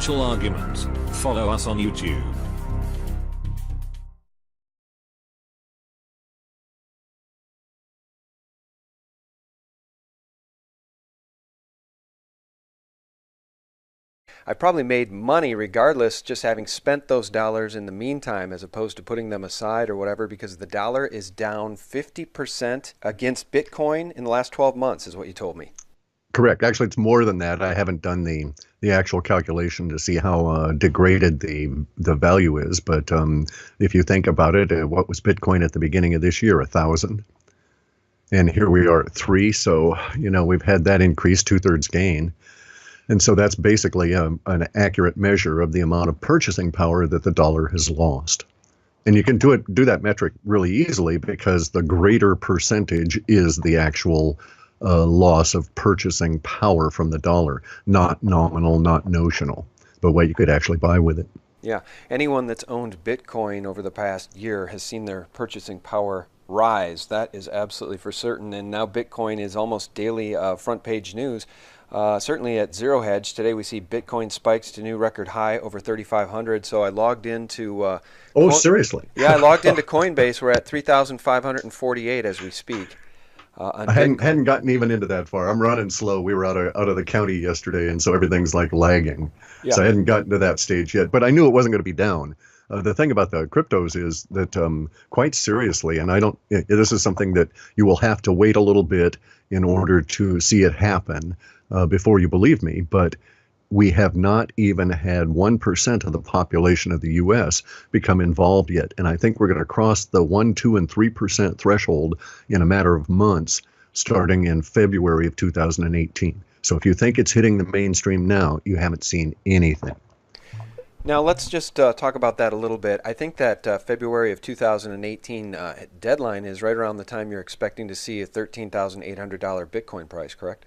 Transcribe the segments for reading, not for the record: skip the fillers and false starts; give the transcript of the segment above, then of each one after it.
financial argument. Follow us on YouTube. I probably made money regardless, just having spent those dollars in the meantime as opposed to putting them aside or whatever, because the dollar is down 50% against Bitcoin in the last 12 months is what you told me. Correct. Actually, it's more than that. I haven't done the actual calculation to see how degraded the value is. But if you think about it, what was Bitcoin at the beginning of this year? 1,000. And here we are at 3. So, we've had that increase, 2/3 gain. And so that's basically an accurate measure of the amount of purchasing power that the dollar has lost. And you can do that metric really easily because the greater percentage is the actual loss of purchasing power from the dollar, not nominal, not notional, but what you could actually buy with it. Yeah. Anyone that's owned Bitcoin over the past year has seen their purchasing power rise. That is absolutely for certain. And now Bitcoin is almost daily front page news. Certainly at Zero Hedge today, we see Bitcoin spikes to new record high over 3,500. So I logged into. Seriously? Yeah, I logged into Coinbase. We're at 3,548 as we speak. I hadn't gotten even into that far. I'm running slow. We were out of the county yesterday, and so everything's like lagging. Yeah. So I hadn't gotten to that stage yet. But I knew it wasn't going to be down. The thing about the cryptos is that quite seriously, and this is something that you will have to wait a little bit in order to see it happen before you believe me, but we have not even had 1% of the population of the U.S. become involved yet. And I think we're going to cross the 1%, 2%, and 3% threshold in a matter of months, starting in February of 2018. So if you think it's hitting the mainstream now, you haven't seen anything. Now let's just talk about that a little bit. I think that February of 2018 deadline is right around the time you're expecting to see a $13,800 Bitcoin price, correct?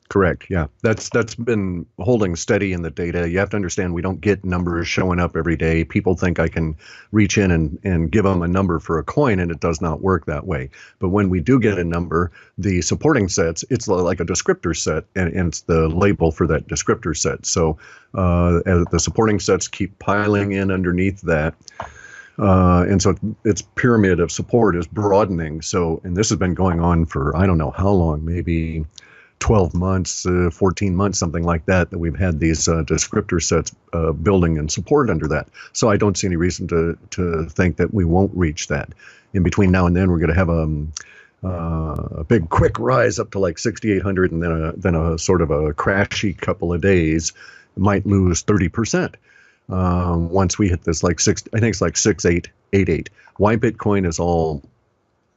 Correct. Yeah, that's been holding steady in the data. You have to understand we don't get numbers showing up every day. People think I can reach in and give them a number for a coin, and it does not work that way. But when we do get a number, the supporting sets, it's like a descriptor set, and it's the label for that descriptor set. So as the supporting sets keep piling in underneath that. And so its pyramid of support is broadening. So, and this has been going on for, I don't know how long, maybe 12 months, 14 months, something like that we've had these descriptor sets building and support under that. So I don't see any reason to think that we won't reach that. In between now and then, we're going to have a big quick rise up to like 6,800, and then a sort of a crashy couple of days. Might lose 30% once we hit this like I think it's like 6,888. Why Bitcoin is all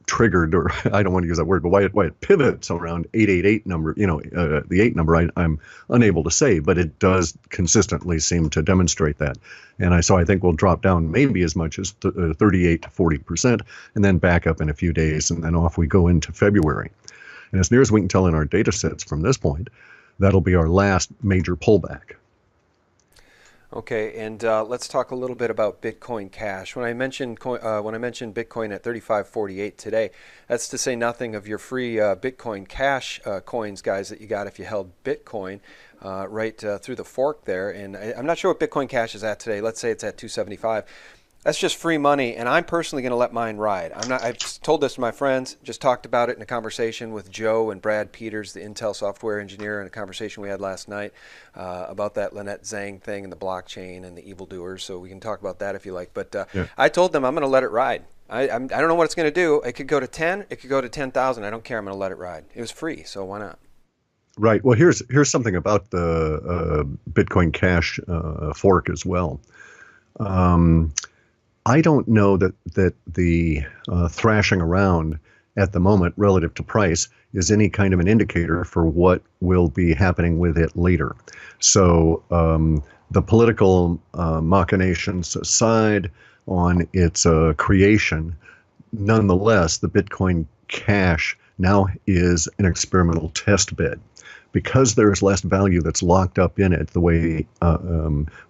triggered, or I don't want to use that word, but why it pivots around 888 number, the 8 number, I'm unable to say, but it does consistently seem to demonstrate that. And I think we'll drop down maybe as much as 38 to 40%, and then back up in a few days, and then off we go into February. And as near as we can tell in our data sets from this point, that'll be our last major pullback. Okay, and let's talk a little bit about Bitcoin Cash. When I mentioned Bitcoin at 35.48 today, that's to say nothing of your free Bitcoin Cash coins, guys, that you got if you held Bitcoin right through the fork there. And I'm not sure what Bitcoin Cash is at today. Let's say it's at 275. That's just free money, and I'm personally going to let mine ride. I've told this to my friends, just talked about it in a conversation with Joe and Brad Peters, the Intel software engineer, in a conversation we had last night about that Lynette Zhang thing and the blockchain and the evildoers. So we can talk about that if you like. But yeah. I told them I'm going to let it ride. I don't know what it's going to do. It could go to 10. It could go to 10,000. I don't care. I'm going to let it ride. It was free, so why not? Right. Well, here's something about the Bitcoin Cash fork as well. I don't know that the thrashing around at the moment relative to price is any kind of an indicator for what will be happening with it later. So the political machinations aside on its creation, nonetheless, the Bitcoin Cash now is an experimental test bed. Because there's less value that's locked up in it the way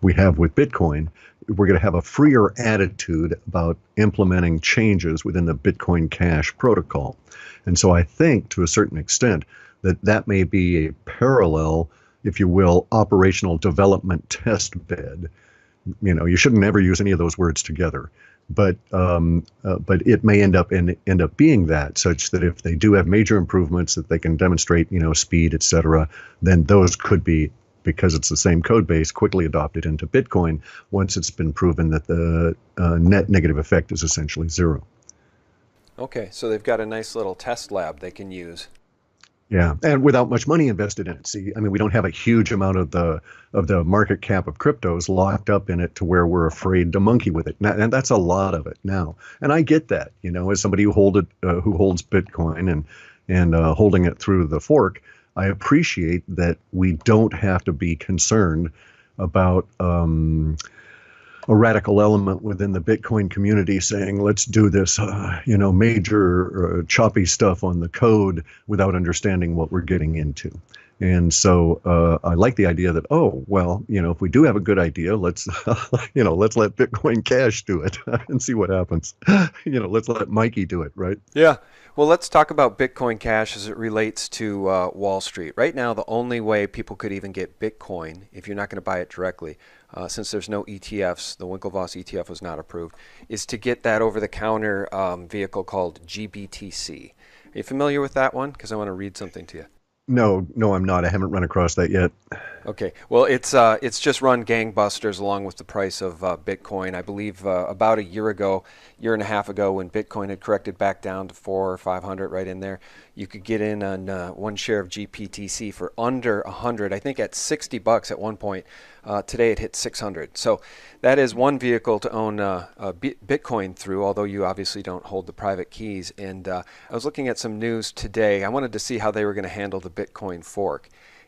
we have with Bitcoin, we're going to have a freer attitude about implementing changes within the Bitcoin Cash protocol. And so I think to a certain extent that may be a parallel if you will, operational development test bed. You shouldn't ever use any of those words together. But it may end up being that, such that if they do have major improvements that they can demonstrate, speed, et cetera, then those could be, because it's the same code base, quickly adopted into Bitcoin once it's been proven that the net negative effect is essentially zero. Okay, so they've got a nice little test lab they can use. Yeah, and without much money invested in it. See, I mean, we don't have a huge amount of the market cap of cryptos locked up in it to where we're afraid to monkey with it. And that's a lot of it now. And I get that, as somebody who holds Bitcoin and holding it through the fork, I appreciate that we don't have to be concerned about a radical element within the Bitcoin community saying, let's do this, major choppy stuff on the code without understanding what we're getting into. And so I like the idea that, if we do have a good idea, let's let Bitcoin Cash do it and see what happens. Let's let Mikey do it, right? Yeah. Well, let's talk about Bitcoin Cash as it relates to Wall Street. Right now, the only way people could even get Bitcoin, if you're not going to buy it directly, since there's no ETFs, the Winklevoss ETF was not approved, is to get that over-the-counter vehicle called GBTC. Are you familiar with that one? Because I want to read something to you. No, I'm not. I haven't run across that yet. Okay. Well, it's just run gangbusters along with the price of Bitcoin. I believe about a year and a half ago, when Bitcoin had corrected back down to 400 or 500, right in there, you could get in on one share of GPTC for under 100. I think at $60 at one point. Today it hit 600. So that is one vehicle to own Bitcoin through, although you obviously don't hold the private keys. And I was looking at some news today. I wanted to see how they were going to handle the Bitcoin fork.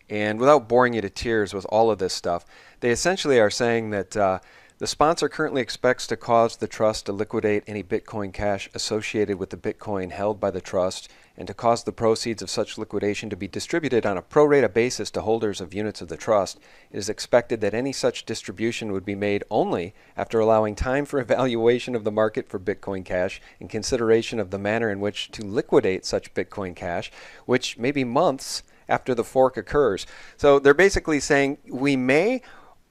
And without boring you to tears with all of this stuff, they essentially are saying that the sponsor currently expects to cause the trust to liquidate any Bitcoin Cash associated with the Bitcoin held by the trust, and to cause the proceeds of such liquidation to be distributed on a pro rata basis to holders of units of the trust. It is expected that any such distribution would be made only after allowing time for evaluation of the market for Bitcoin Cash in consideration of the manner in which to liquidate such Bitcoin Cash, which may be months after the fork occurs. So they're basically saying we may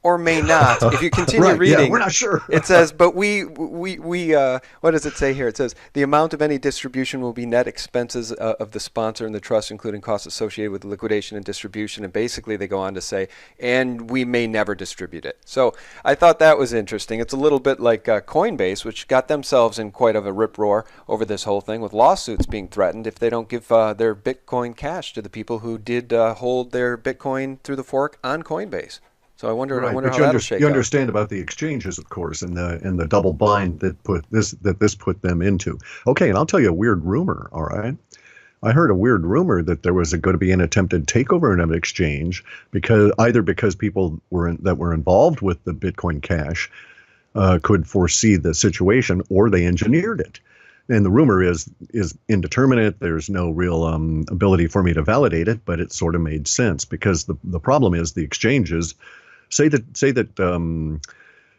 or may not. If you continue right, reading, yeah, we're not sure. It says, but we what does it say here? It says the amount of any distribution will be net expenses of the sponsor and the trust, including costs associated with liquidation and distribution. And basically they go on to say, and we may never distribute it. So I thought that was interesting. It's a little bit like Coinbase, which got themselves in quite of a rip roar over this whole thing, with lawsuits being threatened if they don't give their Bitcoin Cash to the people who did hold their Bitcoin through the fork on Coinbase. So I wonder how that'll shake out. You understand about the exchanges, of course, and the double bind that this put them into. Okay, and I'll tell you a weird rumor. All right, I heard a weird rumor that there was going to be an attempted takeover of an exchange because people that were involved with the Bitcoin Cash could foresee the situation, or they engineered it. And the rumor is indeterminate. There's no real ability for me to validate it, but it sort of made sense, because the problem is the exchanges. Say that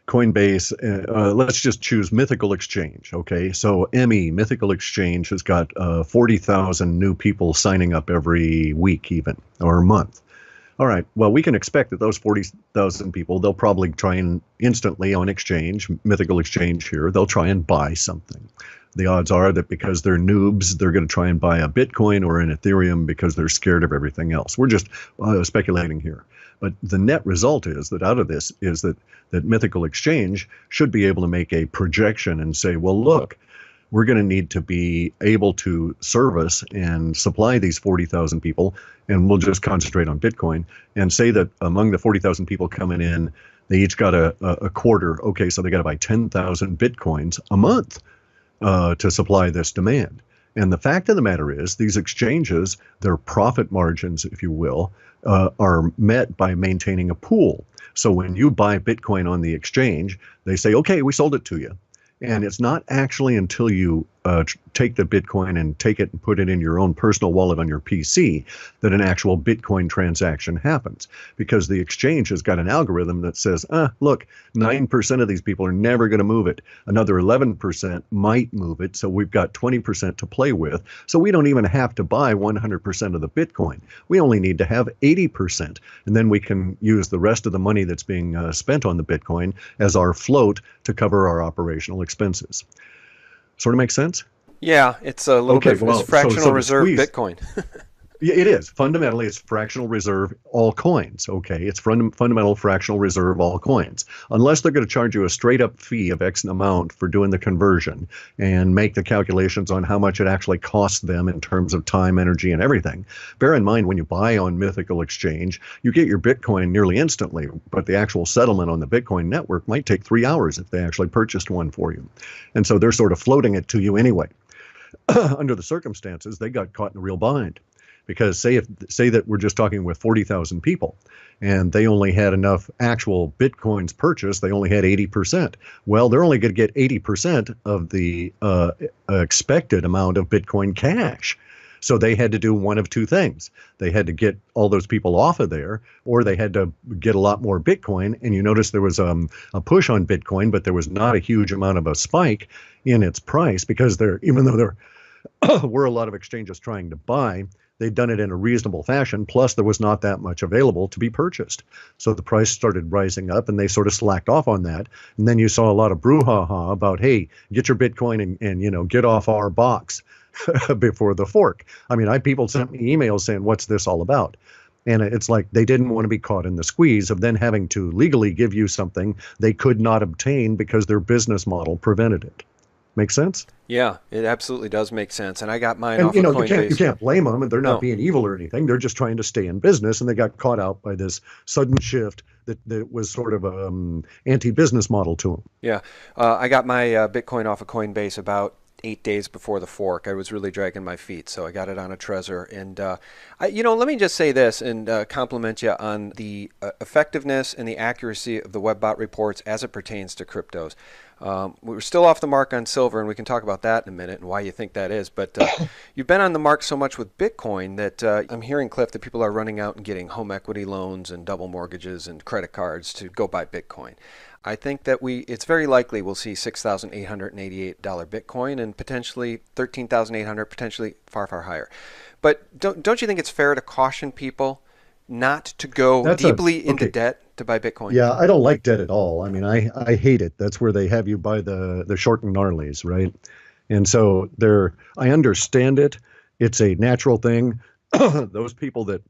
Coinbase, let's just choose Mythical Exchange, okay? So Mythical Exchange has got 40,000 new people signing up every week even, or month. All right, well, we can expect that those 40,000 people, they'll probably try and instantly on exchange, Mythical Exchange here, they'll try and buy something. The odds are that because they're noobs, they're going to try and buy a Bitcoin or an Ethereum because they're scared of everything else. We're just speculating here. But the net result is that out of this is that Mythical Exchange should be able to make a projection and say, well, look, we're going to need to be able to service and supply these 40,000 people, and we'll just concentrate on Bitcoin, and say that among the 40,000 people coming in, they each got a quarter. Okay, so they got to buy 10,000 Bitcoins a month to supply this demand. And the fact of the matter is, these exchanges, their profit margins, if you will, are met by maintaining a pool. So when you buy Bitcoin on the exchange, they say, okay, we sold it to you. And it's not actually until you take the Bitcoin and take it and put it in your own personal wallet on your PC, that an actual Bitcoin transaction happens. Because the exchange has got an algorithm that says, look, 9% of these people are never going to move it. Another 11% might move it. So we've got 20% to play with. So we don't even have to buy 100% of the Bitcoin. We only need to have 80%. And then we can use the rest of the money that's being spent on the Bitcoin as our float to cover our operational expenses. Sort of makes sense? Yeah, it's a little bit, it's fractional reserve Bitcoin. Yeah, it is. Fundamentally, it's fractional reserve all coins. Okay, it's fundamental fractional reserve all coins. Unless they're going to charge you a straight up fee of X amount for doing the conversion and make the calculations on how much it actually costs them in terms of time, energy, and everything. Bear in mind, when you buy on Mythical Exchange, you get your Bitcoin nearly instantly, but the actual settlement on the Bitcoin network might take 3 hours if they actually purchased one for you. And so they're sort of floating it to you anyway. Under the circumstances, they got caught in a real bind. Because say that we're just talking with 40,000 people and they only had enough actual Bitcoins purchased, they only had 80%. Well, they're only going to get 80% of the expected amount of Bitcoin Cash. So they had to do one of two things. They had to get all those people off of there, or they had to get a lot more Bitcoin. And you notice there was a push on Bitcoin, but there was not a huge amount of a spike in its price because even though there were a lot of exchanges trying to buy, they'd done it in a reasonable fashion, plus there was not that much available to be purchased. So the price started rising up and they sort of slacked off on that. And then you saw a lot of brouhaha about, hey, get your Bitcoin and get off our box before the fork. I mean, people sent me emails saying, what's this all about? And it's like they didn't want to be caught in the squeeze of then having to legally give you something they could not obtain because their business model prevented it. Make sense? Yeah, it absolutely does make sense. And I got mine off of Coinbase. You can't blame them, and they're not being evil or anything. They're just trying to stay in business, and they got caught out by this sudden shift that was sort of anti-business model to them. Yeah, I got my Bitcoin off of Coinbase about 8 days before the fork. I was really dragging my feet, so I got it on a Trezor. And let me just say this and compliment you on the effectiveness and the accuracy of the WebBot reports as it pertains to cryptos. We're still off the mark on silver, and we can talk about that in a minute and why you think that is. But you've been on the mark so much with Bitcoin that I'm hearing, Cliff, that people are running out and getting home equity loans and double mortgages and credit cards to go buy Bitcoin. I think that it's very likely we'll see $6,888 Bitcoin and potentially $13,800, potentially far, far higher. But don't you think it's fair to caution people not to go deeply into debt to buy Bitcoin? Yeah, I don't like debt at all. I mean, I hate it. That's where they have you buy the short and gnarlies, right? And so I understand it. It's a natural thing. Those people that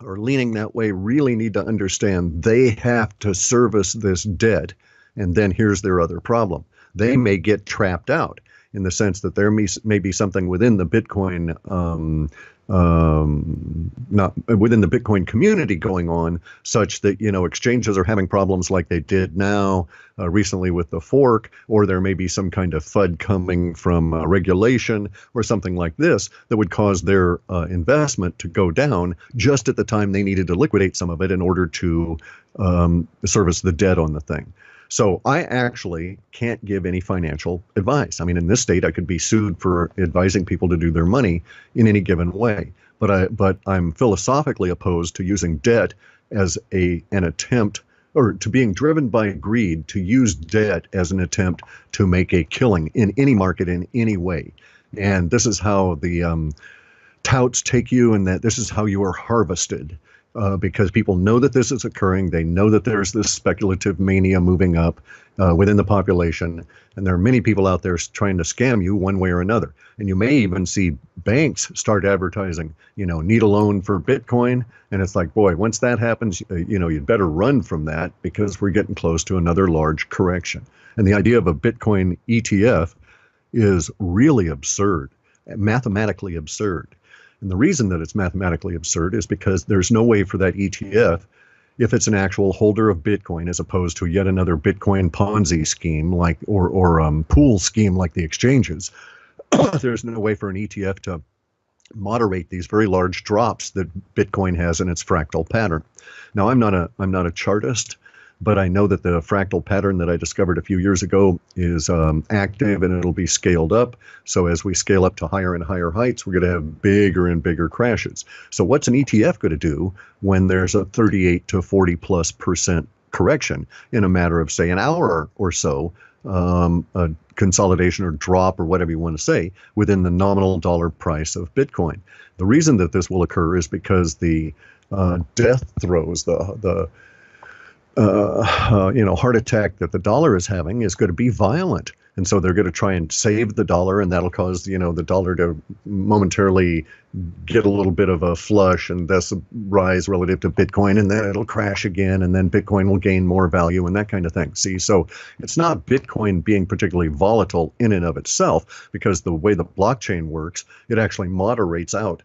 are leaning that way really need to understand they have to service this debt. And then here's their other problem. They may get trapped out in the sense that there may be something within the Bitcoin not within the Bitcoin community going on such that, exchanges are having problems like they did now recently with the fork, or there may be some kind of FUD coming from regulation or something like this that would cause their investment to go down just at the time they needed to liquidate some of it in order to service the debt on the thing. So I actually can't give any financial advice. I mean, in this state, I could be sued for advising people to do their money in any given way. But I'm philosophically opposed to using debt as an attempt, or to being driven by greed to use debt as an attempt to make a killing in any market in any way. And this is how the touts take you, and that this is how you are harvested. Because people know that this is occurring. They know that there's this speculative mania moving up within the population. And there are many people out there trying to scam you one way or another. And you may even see banks start advertising, need a loan for Bitcoin. And it's like, boy, once that happens, you'd better run from that because we're getting close to another large correction. And the idea of a Bitcoin ETF is really absurd, mathematically absurd. And the reason that it's mathematically absurd is because there's no way for that ETF, if it's an actual holder of Bitcoin, as opposed to yet another Bitcoin Ponzi scheme or pool scheme like the exchanges, there's no way for an ETF to moderate these very large drops that Bitcoin has in its fractal pattern. Now, I'm not a chartist. but I know that the fractal pattern that I discovered a few years ago is active, and it'll be scaled up. So as we scale up to higher and higher heights, we're going to have bigger and bigger crashes. So what's an ETF going to do when there's a 38 to 40+% correction in a matter of, say, an hour or so, a consolidation or drop or whatever you want to say within the nominal dollar price of Bitcoin? The reason that this will occur is because the death throes, the heart attack that the dollar is having is going to be violent. And so they're going to try and save the dollar, and that'll cause, the dollar to momentarily get a little bit of a flush and thus rise relative to Bitcoin, and then it'll crash again, and then Bitcoin will gain more value and that kind of thing. See, so it's not Bitcoin being particularly volatile in and of itself, because the way the blockchain works, it actually moderates out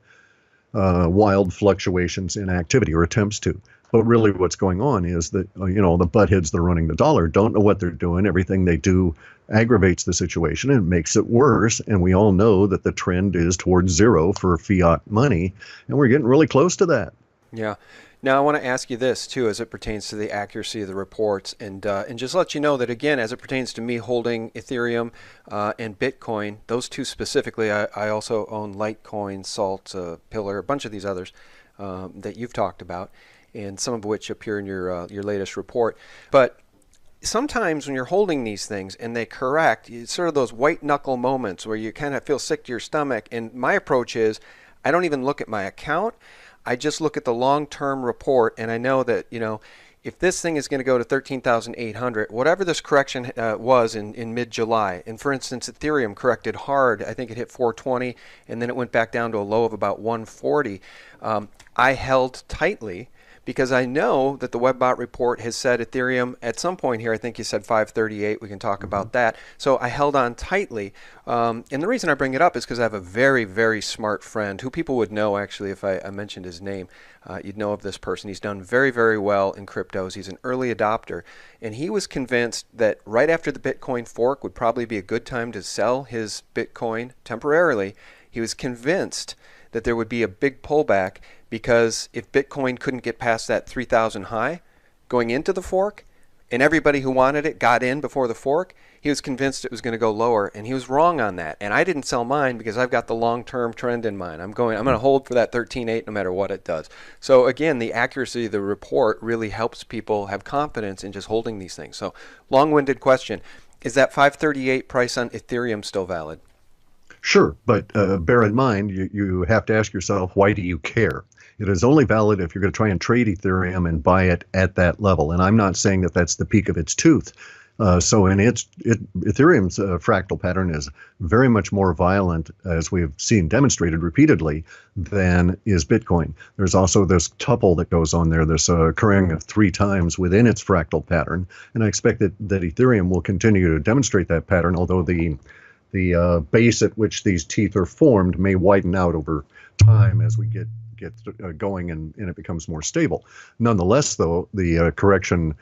wild fluctuations in activity, or attempts to. But really what's going on is that, the buttheads that are running the dollar don't know what they're doing. Everything they do aggravates the situation and makes it worse. And we all know that the trend is towards zero for fiat money, and we're getting really close to that. Yeah. Now, I want to ask you this, too, as it pertains to the accuracy of the reports, and just let you know that, again, as it pertains to me holding Ethereum and Bitcoin, those two specifically, I also own Litecoin, Salt, Pillar, a bunch of these others that you've talked about, and some of which appear in your latest report. But sometimes when you're holding these things and they correct, it's sort of those white knuckle moments where you kind of feel sick to your stomach. And my approach is, I don't even look at my account. I just look at the long-term report, and I know that, if this thing is going to go to 13,800, whatever this correction was in mid-July, and for instance, Ethereum corrected hard. I think it hit 420, and then it went back down to a low of about 140. I held tightly, because I know that the WebBot report has said Ethereum at some point here, I think you said 538, we can talk about that. So I held on tightly. And the reason I bring it up is because I have a very, very smart friend who people would know, actually, if I mentioned his name. You'd know of this person. He's done very, very well in cryptos. He's an early adopter. And he was convinced that right after the Bitcoin fork would probably be a good time to sell his Bitcoin temporarily. He was convinced that there would be a big pullback, because if Bitcoin couldn't get past that 3,000 high going into the fork, and everybody who wanted it got in before the fork, he was convinced it was going to go lower, and he was wrong on that. And I didn't sell mine because I've got the long-term trend in mind. I'm going to hold for that 13.8 no matter what it does. So again, the accuracy of the report really helps people have confidence in just holding these things. So long-winded question, is that 538 price on Ethereum still valid? Sure, but bear in mind, you have to ask yourself, why do you care? It is only valid if you're going to try and trade Ethereum and buy it at that level. And I'm not saying that that's the peak of its tooth. So in Ethereum's fractal pattern is very much more violent, as we've seen demonstrated repeatedly, than is Bitcoin. There's also this tuple that goes on there, this occurring 3 times within its fractal pattern. And I expect that Ethereum will continue to demonstrate that pattern, although the base at which these teeth are formed may widen out over time as we get going and it becomes more stable. Nonetheless, though, the correction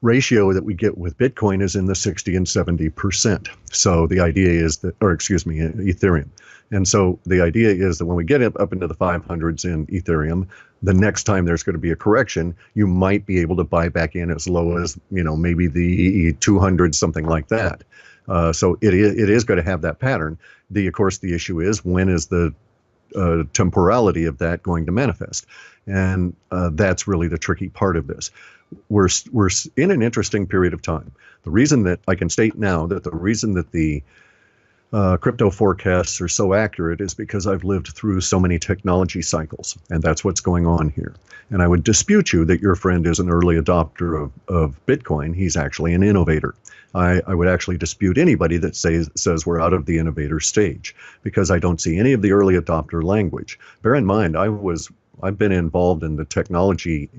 ratio that we get with Bitcoin is in the 60 and 70%. So the idea is that, Ethereum. And so the idea is that when we get up into the 500s in Ethereum, the next time there's going to be a correction, you might be able to buy back in as low as, maybe the 200s, something like that. So it is going to have that pattern. Of course, the issue is, when is the temporality of that going to manifest? And that's really the tricky part of this. We're in an interesting period of time. The reason that I can state now that the reason that the crypto forecasts are so accurate is because I've lived through so many technology cycles, and that's what's going on here. And I would dispute you that your friend is an early adopter of Bitcoin. He's actually an innovator. I would actually dispute anybody that says we're out of the innovator stage, because I don't see any of the early adopter language. Bear in mind, I've been involved in the technology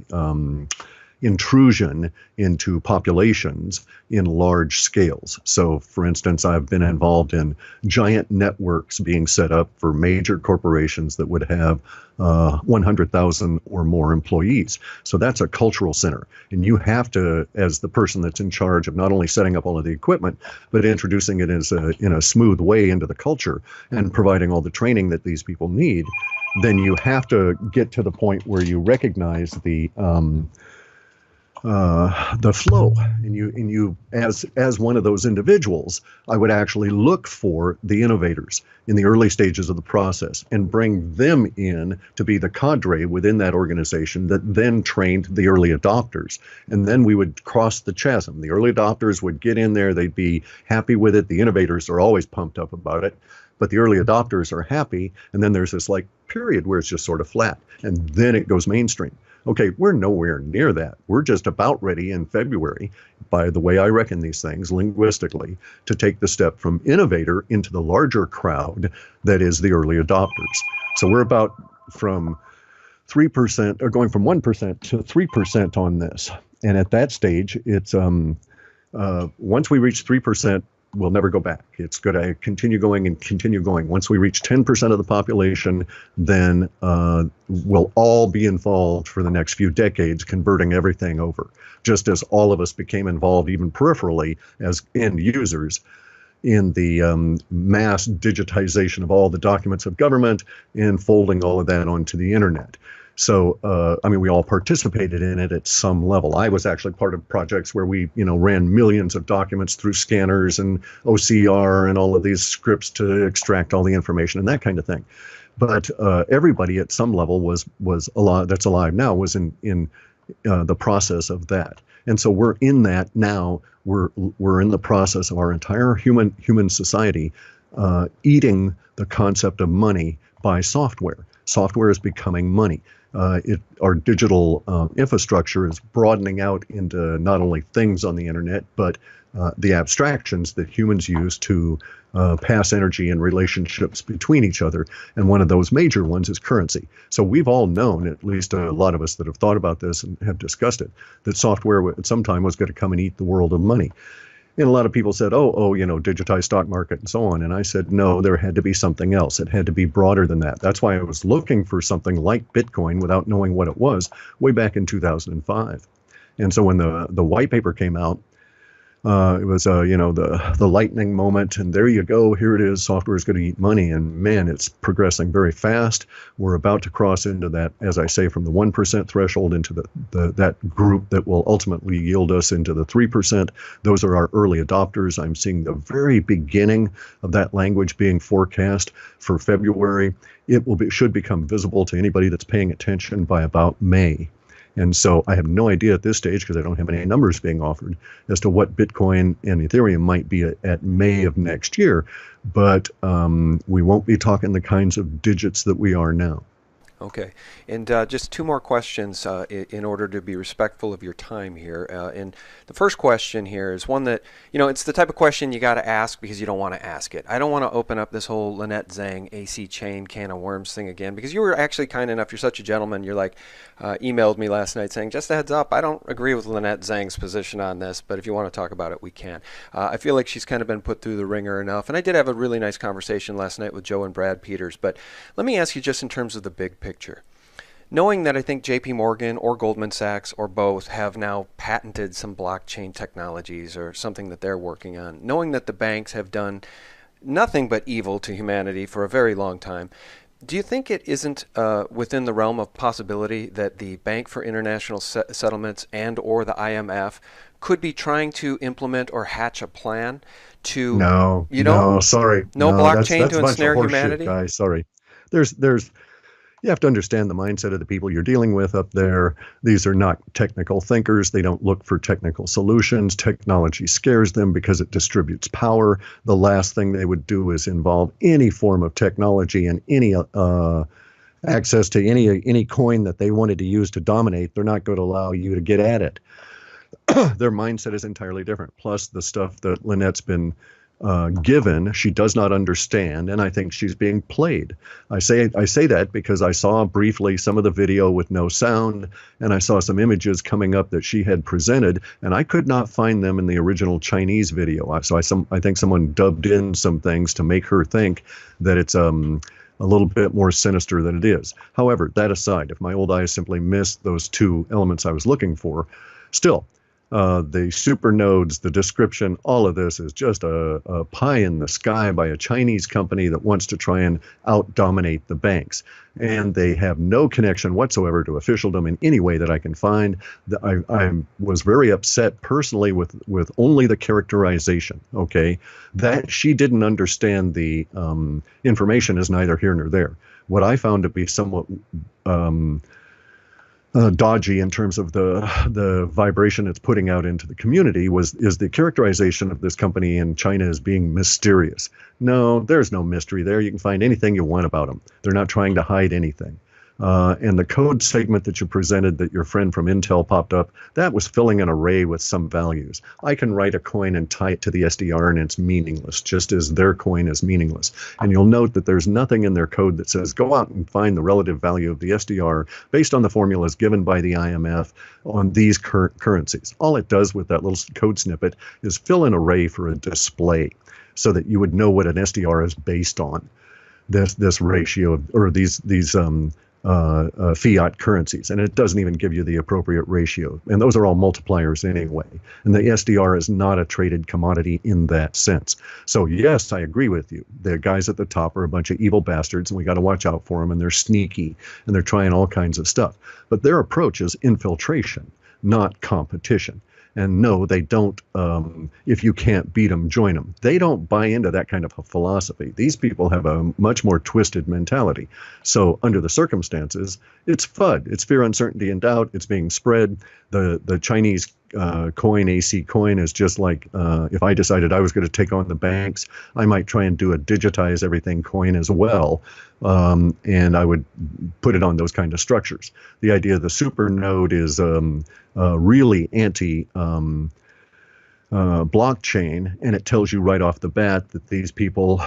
intrusion into populations in large scales. So, for instance, I've been involved in giant networks being set up for major corporations that would have 100,000 or more employees. So that's a cultural center. And you have to, as the person that's in charge of not only setting up all of the equipment, but introducing it in a smooth way into the culture and providing all the training that these people need, then you have to get to the point where you recognize the flow. And you as one of those individuals, I would actually look for the innovators in the early stages of the process and bring them in to be the cadre within that organization that then trained the early adopters. And then we would cross the chasm. The early adopters would get in there, they'd be happy with it. The innovators are always pumped up about it, but the early adopters are happy. And then there's this like period where it's just sort of flat, and then it goes mainstream. Okay, we're nowhere near that. We're just about ready in February, by the way I reckon these things linguistically, to take the step from innovator into the larger crowd that is the early adopters. So we're about from 3%, or going from 1% to 3% on this. And at that stage, it's once we reach 3%, we'll never go back. It's going to continue going and continue going. Once we reach 10% of the population, then we'll all be involved for the next few decades, converting everything over, just as all of us became involved, even peripherally, as end users in the mass digitization of all the documents of government and folding all of that onto the internet. So, I mean, we all participated in it at some level. I was actually part of projects where we, ran millions of documents through scanners and OCR and all of these scripts to extract all the information and that kind of thing. But everybody at some level was alive, that's alive now, was in the process of that. And so we're in that now. We're in the process of our entire human society eating the concept of money by software. Software is becoming money. Our digital infrastructure is broadening out into not only things on the internet, but the abstractions that humans use to pass energy and relationships between each other. And one of those major ones is currency. So we've all known, at least a lot of us that have thought about this and have discussed it, that software at some time was going to come and eat the world of money. And a lot of people said, digitized stock market and so on. And I said, no, there had to be something else. It had to be broader than that. That's why I was looking for something like Bitcoin without knowing what it was way back in 2005. And so when the white paper came out, it was, the lightning moment. And there you go. Here it is. Software is going to eat money. And man, it's progressing very fast. We're about to cross into that, as I say, from the 1% threshold into that group that will ultimately yield us into the 3%. Those are our early adopters. I'm seeing the very beginning of that language being forecast for February. It should become visible to anybody that's paying attention by about May. And so I have no idea at this stage, because I don't have any numbers being offered, as to what Bitcoin and Ethereum might be at May of next year. But we won't be talking the kinds of digits that we are now. Okay, and just two more questions in order to be respectful of your time here. And the first question here is one that, it's the type of question you got to ask because you don't want to ask it. I don't want to open up this whole Lynette Zhang AC chain can of worms thing again, because you were actually kind enough, you're such a gentleman, you're like, emailed me last night saying, just a heads up, I don't agree with Lynette Zhang's position on this, but if you want to talk about it, we can. I feel like she's kind of been put through the ringer enough, and I did have a really nice conversation last night with Joe and Brad Peters, but let me ask you just in terms of the big picture. Knowing that I think JP Morgan or Goldman Sachs or both have now patented some blockchain technologies or something that they're working on, knowing that the banks have done nothing but evil to humanity for a very long time, do you think it isn't within the realm of possibility that the Bank for International Settlements and or the IMF could be trying to implement or hatch a plan to no blockchain to that's ensnare humanity? Guys, sorry. You have to understand the mindset of the people you're dealing with up there. These are not technical thinkers. They don't look for technical solutions. Technology scares them because it distributes power. The last thing they would do is involve any form of technology and any access to any coin that they wanted to use to dominate. They're not going to allow you to get at it. Their mindset is entirely different. Plus the stuff that Lynette's been given, she does not understand, and I think she's being played. I say that because I saw briefly some of the video with no sound, and I saw some images coming up that she had presented, and I could not find them in the original Chinese video. So I think someone dubbed in some things to make her think that it's a little bit more sinister than it is. However, that aside, if my old eyes simply missed those two elements I was looking for, still, The supernodes, the description, all of this is just a pie in the sky by a Chinese company that wants to try and out-dominate the banks. And they have no connection whatsoever to officialdom in any way that I can find. I was very upset personally with only the characterization, okay? That she didn't understand the information is neither here nor there. What I found to be somewhat dodgy in terms of the vibration it's putting out into the community is the characterization of this company in China as being mysterious. No, there's no mystery there. You can find anything you want about them. They're not trying to hide anything. And the code segment that you presented that your friend from Intel popped up, that was filling an array with some values. I can write a coin and tie it to the SDR and it's meaningless, just as their coin is meaningless. And you'll note that there's nothing in their code that says go out and find the relative value of the SDR based on the formulas given by the IMF on these currencies. All it does with that little code snippet is fill an array for a display so that you would know what an SDR is based on. This ratio of, or these fiat currencies, and it doesn't even give you the appropriate ratio. And those are all multipliers anyway. And the SDR is not a traded commodity in that sense. So yes, I agree with you. The guys at the top are a bunch of evil bastards, and we got to watch out for them, and they're sneaky, and they're trying all kinds of stuff. But their approach is infiltration, not competition. And no, they don't, if you can't beat them, join them. They don't buy into that kind of a philosophy. These people have a much more twisted mentality. So under the circumstances, it's FUD. It's fear, uncertainty, and doubt. It's being spread. The Chinese coin, AC coin, is just like if I decided I was going to take on the banks, I might try and do a digitize everything coin as well. And I would put it on those kind of structures. The idea of the super node is really anti blockchain, and it tells you right off the bat that these people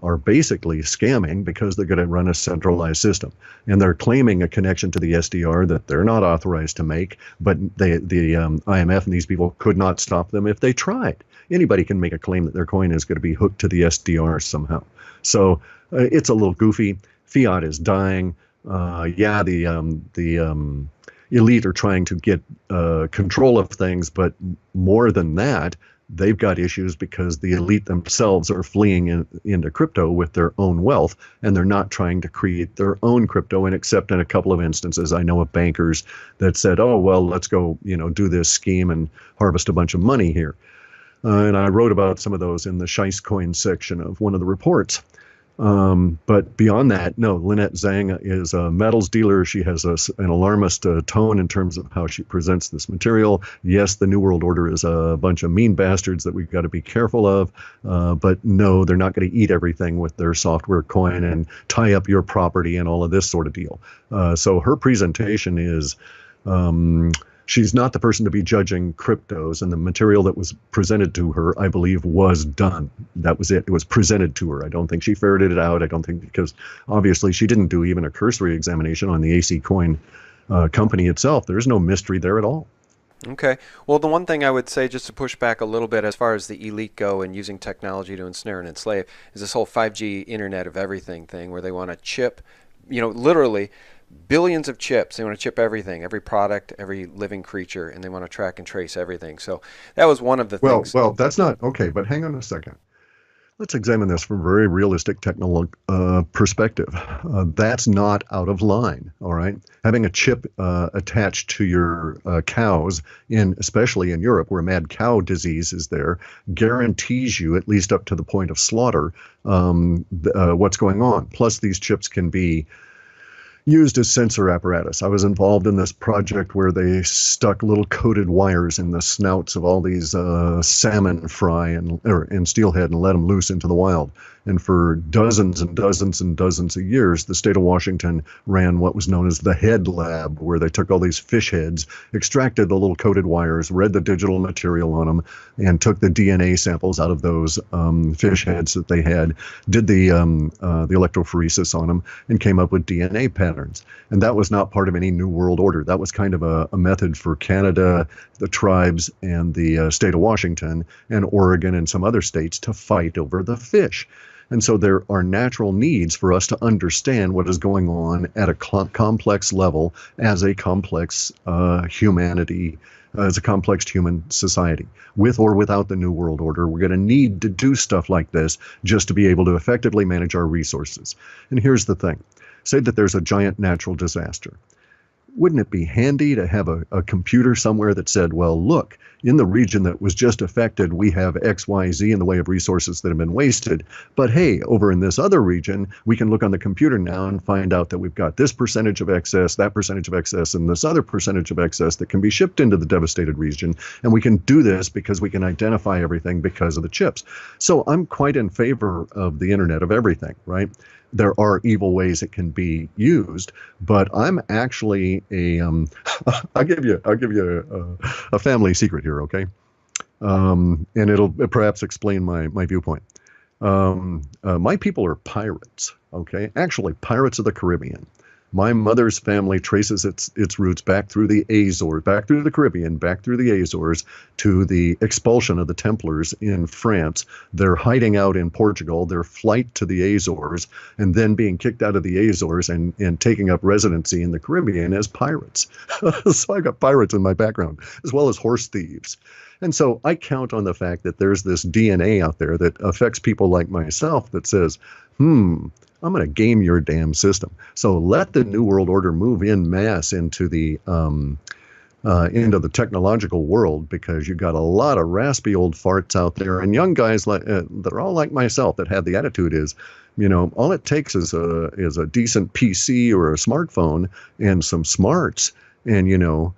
are basically scamming because they're going to run a centralized system, and they're claiming a connection to the SDR that they're not authorized to make, but the IMF and these people could not stop them if they tried. Anybody can make a claim that their coin is going to be hooked to the SDR somehow. So it's a little goofy. Fiat is dying. The elite are trying to get control of things, but more than that, they've got issues because the elite themselves are fleeing into crypto with their own wealth, and they're not trying to create their own crypto. And except in a couple of instances, I know of bankers that said, "Oh well, let's go, do this scheme and harvest a bunch of money here." And I wrote about some of those in the Scheist coin section of one of the reports. But beyond that, no, Lynette Zhang is a metals dealer. She has an alarmist tone in terms of how she presents this material. Yes, the New World Order is a bunch of mean bastards that we've got to be careful of. But no, they're not going to eat everything with their software coin and tie up your property and all of this sort of deal. So her presentation is... she's not the person to be judging cryptos, and the material that was presented to her, I believe, was done. That was it. It was presented to her. I don't think she ferreted it out. I don't think, because obviously she didn't do even a cursory examination on the AC Coin company itself. There's no mystery there at all. Okay. Well, the one thing I would say, just to push back a little bit as far as the elite go and using technology to ensnare and enslave, is this whole 5G Internet of Everything thing where they want to chip, literally billions of chips. They want to chip everything, every product, every living creature, and they want to track and trace everything. So that was one of the things. Well, that's not okay, but hang on a second. Let's examine this from a very realistic technical perspective. That's not out of line, all right? Having a chip attached to your cows, especially in Europe, where mad cow disease is there, guarantees you, at least up to the point of slaughter, what's going on. Plus, these chips can be used as sensor apparatus. I was involved in this project where they stuck little coated wires in the snouts of all these salmon fry and steelhead and let them loose into the wild. And for dozens and dozens and dozens of years, the state of Washington ran what was known as the head lab, where they took all these fish heads, extracted the little coated wires, read the digital material on them, and took the DNA samples out of those fish heads that they had, did the electrophoresis on them, and came up with DNA patterns. And that was not part of any New World Order. That was kind of a method for Canada, the tribes, and the state of Washington, and Oregon, and some other states to fight over the fish. And so there are natural needs for us to understand what is going on at a complex level as a complex humanity, as a complex human society. With or without the New World Order, we're going to need to do stuff like this just to be able to effectively manage our resources. And here's the thing. Say that there's a giant natural disaster. Wouldn't it be handy to have a computer somewhere that said, well, look, in the region that was just affected, we have X, Y, Z in the way of resources that have been wasted. But hey, over in this other region, we can look on the computer now and find out that we've got this percentage of excess, that percentage of excess, and this other percentage of excess that can be shipped into the devastated region. And we can do this because we can identify everything because of the chips. So I'm quite in favor of the Internet of Everything, right? There are evil ways it can be used, but I'm actually I'll give you a family secret here, okay? And it'll perhaps explain my viewpoint. My people are pirates, okay? Actually, pirates of the Caribbean. My mother's family traces its roots back through the Azores, back through the Caribbean, back through the Azores to the expulsion of the Templars in France, their hiding out in Portugal, their flight to the Azores, and then being kicked out of the Azores and taking up residency in the Caribbean as pirates. So I got pirates in my background, as well as horse thieves. And so I count on the fact that there's this DNA out there that affects people like myself that says, I'm going to game your damn system. So let the New World Order move in mass into the technological world, because you got a lot of raspy old farts out there and young guys like that are all like myself that have the attitude is, all it takes is a decent PC or a smartphone and some smarts, and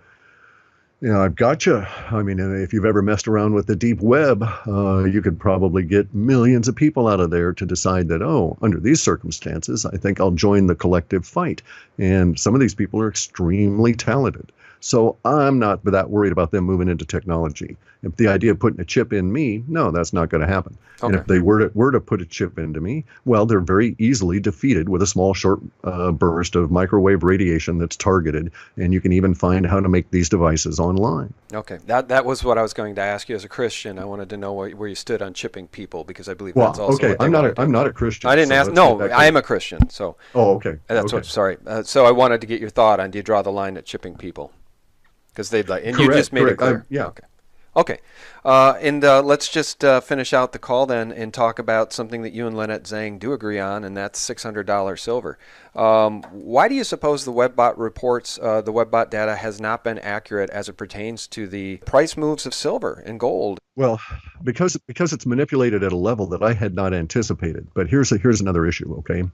I've got you. I mean, if you've ever messed around with the deep web, you could probably get millions of people out of there to decide that, under these circumstances, I think I'll join the collective fight. And some of these people are extremely talented. So I'm not that worried about them moving into technology. If the idea of putting a chip in me, no, that's not going to happen. Okay. And if they were to put a chip into me, well, they're very easily defeated with a small, short burst of microwave radiation that's targeted. And you can even find how to make these devices online. Okay, that was what I was going to ask you as a Christian. I wanted to know where you stood on chipping people, because I believe that's also okay. What they I'm not a Christian. I didn't ask. No, I am a Christian. So. Oh, okay. That's okay. Sorry. So I wanted to get your thought on, do you draw the line at chipping people? Because they'd like, and correct, you just made it clear. Yeah. Okay. And let's just finish out the call then and talk about something that you and Lynette Zhang do agree on, and that's $600 silver. Why do you suppose the WebBot reports, the WebBot data has not been accurate as it pertains to the price moves of silver and gold? Well, because it's manipulated at a level that I had not anticipated. But here's another issue, okay?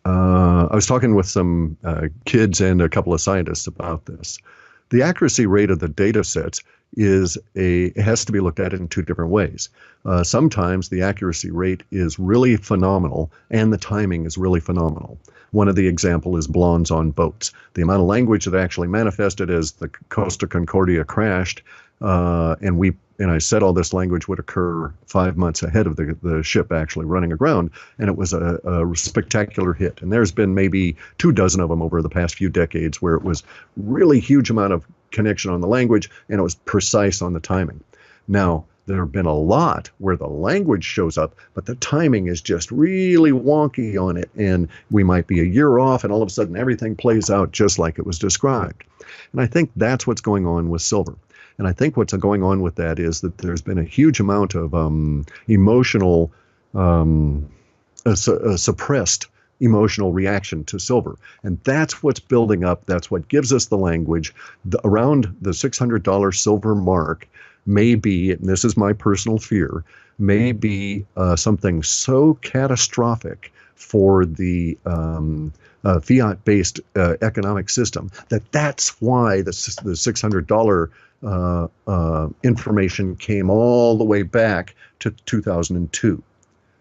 I was talking with some kids and a couple of scientists about this. The accuracy rate of the data sets it has to be looked at in two different ways. Sometimes the accuracy rate is really phenomenal and the timing is really phenomenal. One of the example is blondes on boats. The amount of language that actually manifested as the Costa Concordia crashed, and I said all this language would occur 5 months ahead of the ship actually running aground, and it was a spectacular hit. And there's been maybe 24 of them over the past few decades where it was really huge amount of connection on the language, and it was precise on the timing. Now, there have been a lot where the language shows up, but the timing is just really wonky on it, and we might be a year off, and all of a sudden everything plays out just like it was described. And I think that's what's going on with silver. And I think what's going on with that is that there's been a huge amount of emotional, suppressed emotional reaction to silver. And that's what's building up. That's what gives us the language. Around the $600 silver mark may be, and this is my personal fear, may be something so catastrophic for the fiat-based economic system that's why the $600 information came all the way back to 2002.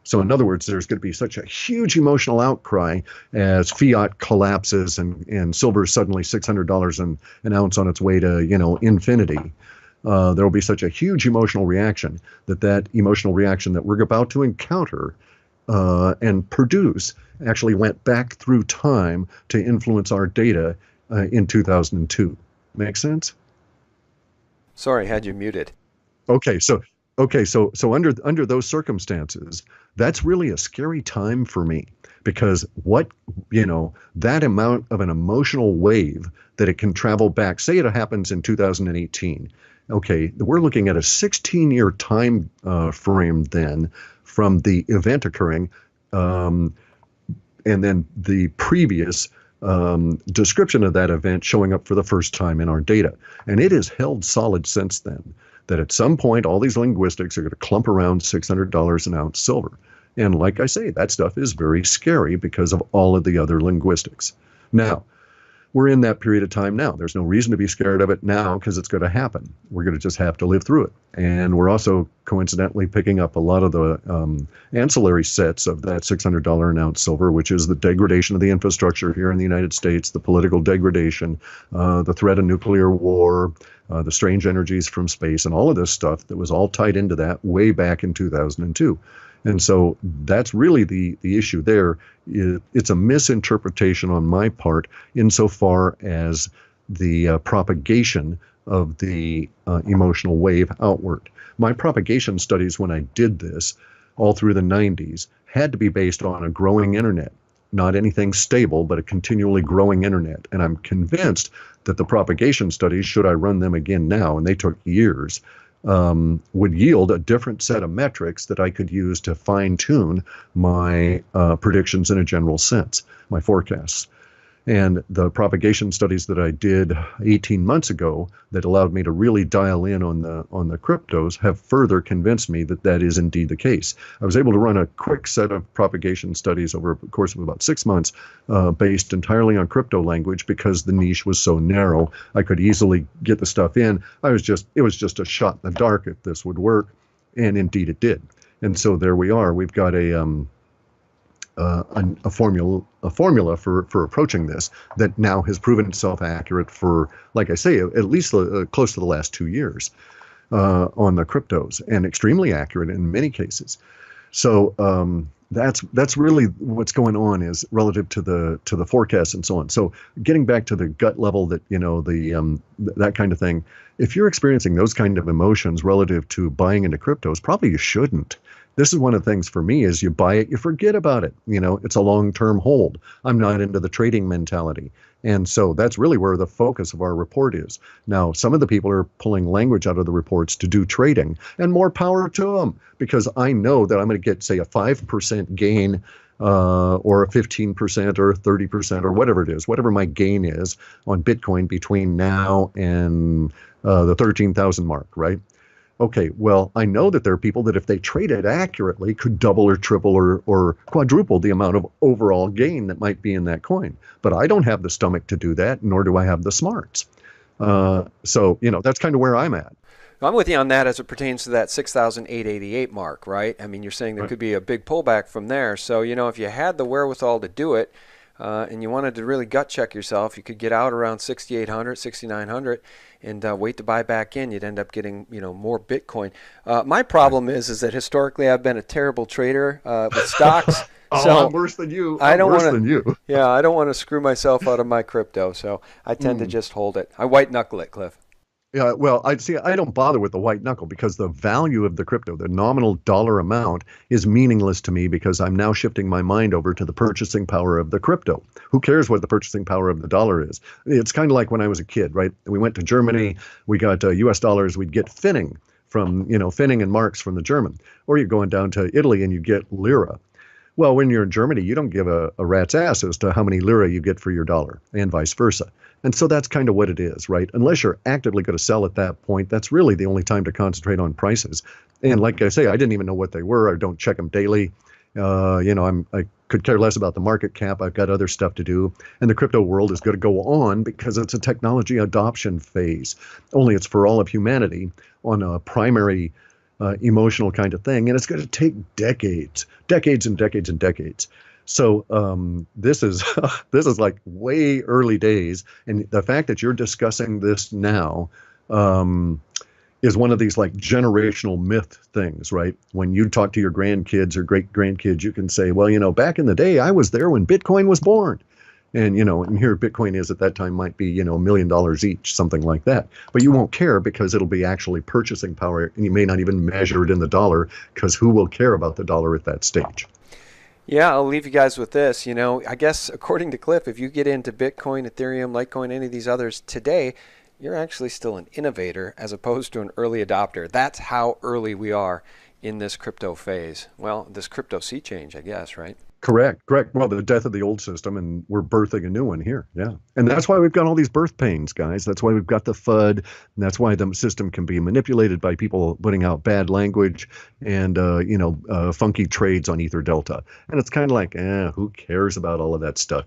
So in other words, there's going to be such a huge emotional outcry as fiat collapses and silver is suddenly $600 an ounce on its way to, infinity. There will be such a huge emotional reaction that emotional reaction that we're about to encounter and produce actually went back through time to influence our data in 2002. Make sense? Sorry, had you muted. Okay, so Okay, so under those circumstances, that's really a scary time for me because that amount of an emotional wave that it can travel back, say it happens in 2018. Okay, we're looking at a 16-year time frame then from the event occurring, and then the previous description of that event showing up for the first time in our data. And it has held solid since then, that at some point, all these linguistics are going to clump around $600 an ounce silver. And like I say, that stuff is very scary because of all of the other linguistics. Now, we're in that period of time now. There's no reason to be scared of it now because it's going to happen. We're going to just have to live through it. And we're also coincidentally picking up a lot of the ancillary sets of that $600 an ounce silver, which is the degradation of the infrastructure here in the United States, the political degradation, the threat of nuclear war, the strange energies from space, and all of this stuff that was all tied into that way back in 2002. And so that's really the issue there. It's a misinterpretation on my part insofar as the propagation of the emotional wave outward. My propagation studies when I did this all through the 90s had to be based on a growing internet, not anything stable, but a continually growing internet. And I'm convinced that the propagation studies, should I run them again now, and they took years, would yield a different set of metrics that I could use to fine-tune my predictions in a general sense, my forecasts. And the propagation studies that I did 18 months ago that allowed me to really dial in on the cryptos have further convinced me that that is indeed the case. I was able to run a quick set of propagation studies over the course of about 6 months based entirely on crypto language because the niche was so narrow. I could easily get the stuff in. It was just a shot in the dark if this would work, and indeed it did. And so there we are. We've got a formula for approaching this that now has proven itself accurate for, like I say, at least close to the last 2 years on the cryptos, and extremely accurate in many cases. So that's really what's going on is relative to the forecast and so on. So getting back to the gut level, that that kind of thing. If you're experiencing those kind of emotions relative to buying into cryptos, probably you shouldn't. This is one of the things for me is you buy it, you forget about it. It's a long-term hold. I'm not into the trading mentality. And so that's really where the focus of our report is. Now, some of the people are pulling language out of the reports to do trading, and more power to them, because I know that I'm going to get, say, a 5% gain or a 15% or 30% or whatever it is, whatever my gain is on Bitcoin between now and the 13,000 mark, right? Okay, well, I know that there are people that if they trade it accurately could double or triple or quadruple the amount of overall gain that might be in that coin. But I don't have the stomach to do that, nor do I have the smarts. So, that's kind of where I'm at. I'm with you on that as it pertains to that 6,888 mark, right? I mean, you're saying there could be a big pullback from there. So, if you had the wherewithal to do it, and you wanted to really gut check yourself, you could get out around 6,800, 6,900 and wait to buy back in. You'd end up getting more Bitcoin. My problem is that historically I've been a terrible trader with stocks. I'm worse than you. I don't want to screw myself out of my crypto, so I tend to just hold it. I white knuckle it, Cliff. Yeah, well, I don't bother with the white knuckle because the value of the crypto, the nominal dollar amount, is meaningless to me because I'm now shifting my mind over to the purchasing power of the crypto. Who cares what the purchasing power of the dollar is? It's kind of like when I was a kid, right? We went to Germany, we got US dollars, we'd get Finning from, Finning and marks from the German. Or you're going down to Italy and you get lira. Well, when you're in Germany, you don't give a rat's ass as to how many lira you get for your dollar, and vice versa. And so that's kind of what it is, right? Unless you're actively going to sell at that point, that's really the only time to concentrate on prices. And like I say, I didn't even know what they were. I don't check them daily. I could care less about the market cap. I've got other stuff to do. And the crypto world is going to go on because it's a technology adoption phase. Only it's for all of humanity on a primary emotional kind of thing. And it's going to take decades and decades and decades. So this is like way early days, and the fact that you're discussing this now is one of these like generational myth things, right? When you talk to your grandkids or great grandkids, you can say, well, back in the day, I was there when Bitcoin was born, And, and here Bitcoin is at that time might be, $1 million each, something like that. But you won't care because it'll be actually purchasing power, and you may not even measure it in the dollar, because who will care about the dollar at that stage? Yeah, I'll leave you guys with this. I guess according to CLIF, if you get into Bitcoin, Ethereum, Litecoin, any of these others today, you're actually still an innovator as opposed to an early adopter. That's how early we are in this crypto phase. Well, this crypto sea change, I guess, right? Correct. Well, the death of the old system, and we're birthing a new one here. Yeah. And that's why we've got all these birth pains, guys. That's why we've got the FUD. And that's why the system can be manipulated by people putting out bad language and, funky trades on Ether Delta. And it's kind of like, who cares about all of that stuff?